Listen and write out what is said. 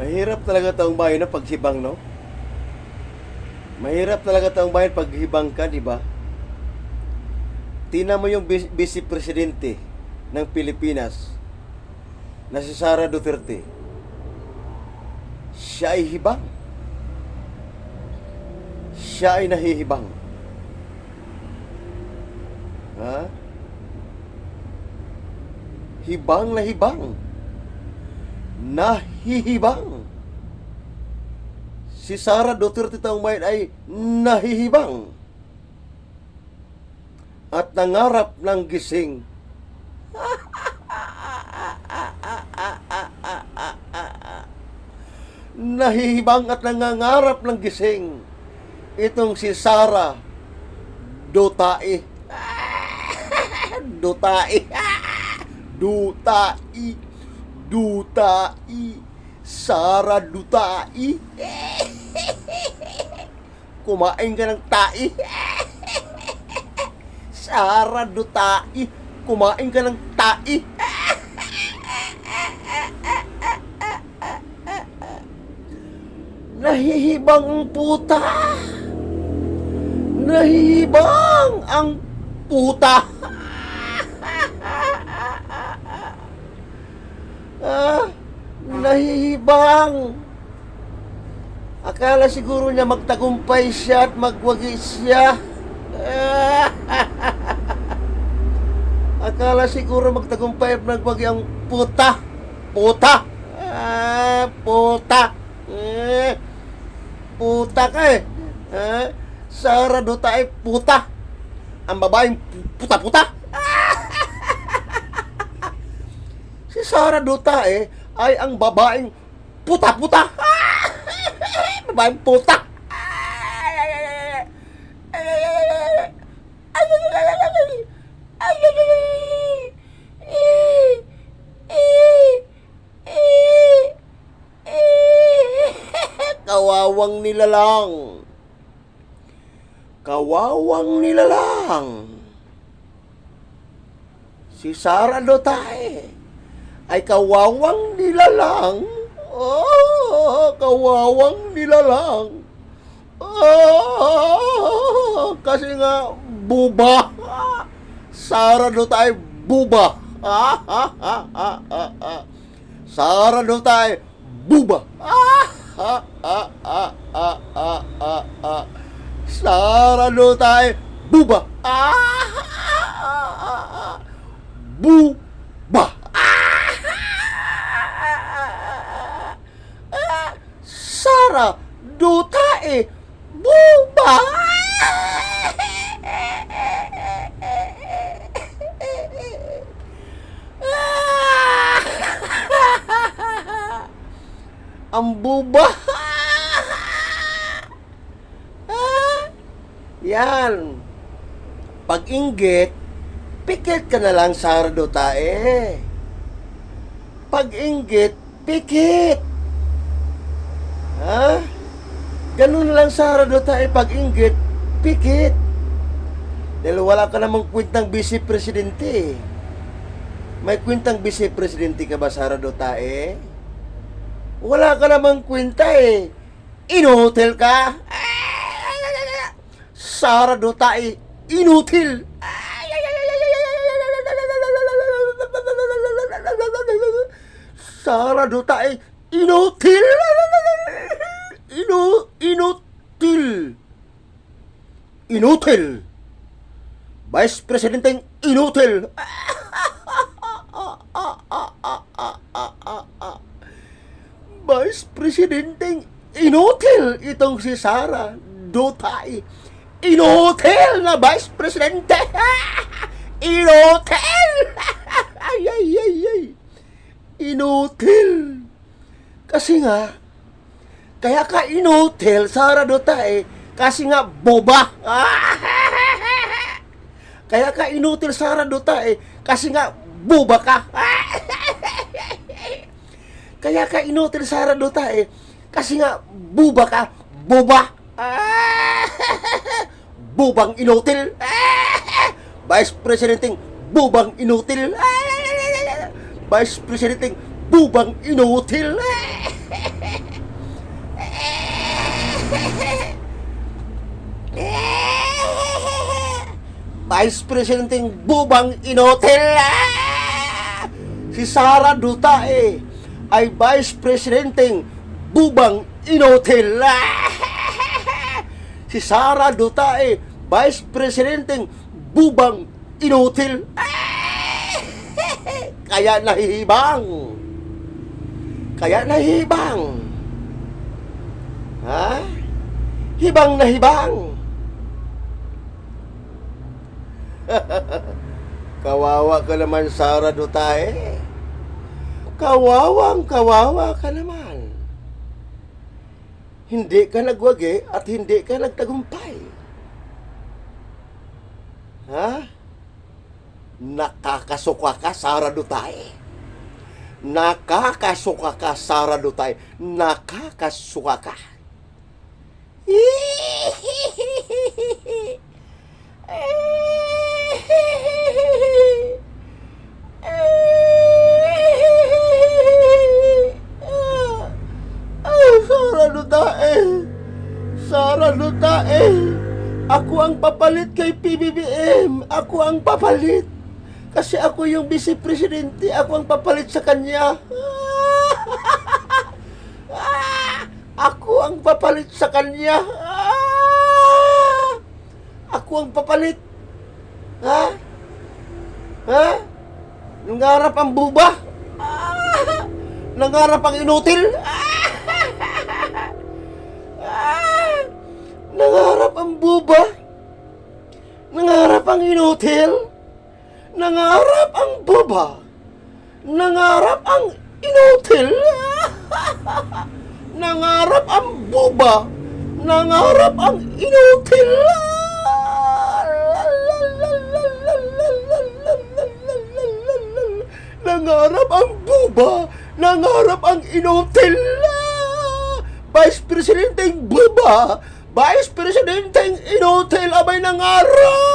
Mahirap talaga taong bayan na paghibang, no? Mahirap talaga taong bayan paghibang ka, di ba? Tingnan mo yung vice presidente ng Pilipinas na si Sara Duterte. Siya ay hibang. Siya ay nahihibang. Ha? Hibang na hibang. Nahihibang. Si Sara Duterte taong bayan ay nahihibang. At nangarap ng gising. Nahihibang at nangangarap ng gising. Itong si Sara Dutae. Dutae. Dutae. Dutae. Sara Dutae. Kumain ka ng tae. Sara Dutae. Kumain ka ng tae. Nahihibang ang puta. Nahihibang ang puta. Nahihibang. Akala siguro niya magtagumpay siya at magwagi siya. Akala siguro magtagumpay at magwagi ang puta. Puta. Puta. Puta ka eh. Sara Dutae puta. Ang babaeng puta-puta. Si Sara Dutae ay ang babaeng puta-puta. Babaeng puta. Kawawang nilalang. Kawawang nilalang. Si Sara Dutae ay kawawang nilalang. Oh, kawawang nilalang. Oh, kasi nga buba. Sara Dutae buba. Sara Dutae buba. Sara Dutae buba. Buba. Sara Dutae buba. Ang buba. Yan. Pag-inggit, pikit ka na lang, Sara Dutae. Pag-inggit, pikit. Ha? Ganun lang, Sara Dutae. Pag-inggit, pikit. Dahil wala ka namang kwentang vice-presidente. May kwentang vice-presidente ka ba, Sara Dutae? Wala ka namang kwenta eh. Inutil ka. Sara Dutae, inutil. Sara Dutae, inutil. Inutil. Inutil. Vice Presidenteng inutil. Vice Presidenteng inutil itong si Sara Dutae. Inutil na Vice Presidente. Inutil. Ay, ay, ay, ay. Inutil. Kasi nga, kaya ka inutil, Sara Dutae, kasi nga boba. Kaya ka inutil, Sara Dutae, kasi nga boba ka. Kaya ka inutil, Sara Dutae, kasi nga buba ka. Boba. Bubang inutil. Vice Presidenteng bubang inutil. Vice Presidenteng bubang inutil. Vice Presidenting bubang inotel. Si Sara Duterte ay Vice Presidenting bubang inotel. Si Sara Duterte, Vice Presidenting bubang inotel. Kaya nahihibang. Kaya nahihibang. Ha? Hibang na hibang. Kawawa ka naman, Sara Duterte. Kawawang kawawa ka naman. Hindi ka nagwagi at hindi ka nagtagumpay. Ha? Nakakasuka ka, Sara Duterte. Nakakasuka ka, Sara Duterte. Nakakasuka ka. Sara Duterte. Sara Duterte. Ako ang papalit kay PBBM. Ako ang papalit. Kasi ako yung vice presidente. Ako ang papalit sa kanya. Ako ang papalit sa kanya. Ako ang papalit. Ha? Ha? Nangarap ang buba? Nangarap ang inutil? Nangarap ang buba? Nangarap ang inutil? Nangarap ang buba? Nangarap ang inutil? Nangarap ang buba? Nangarap ang inutil? Nangarap ang buba? Nangarap ang inutil? Vice Presidenteng buba? Vice Presidenteng inutil abay nangarap?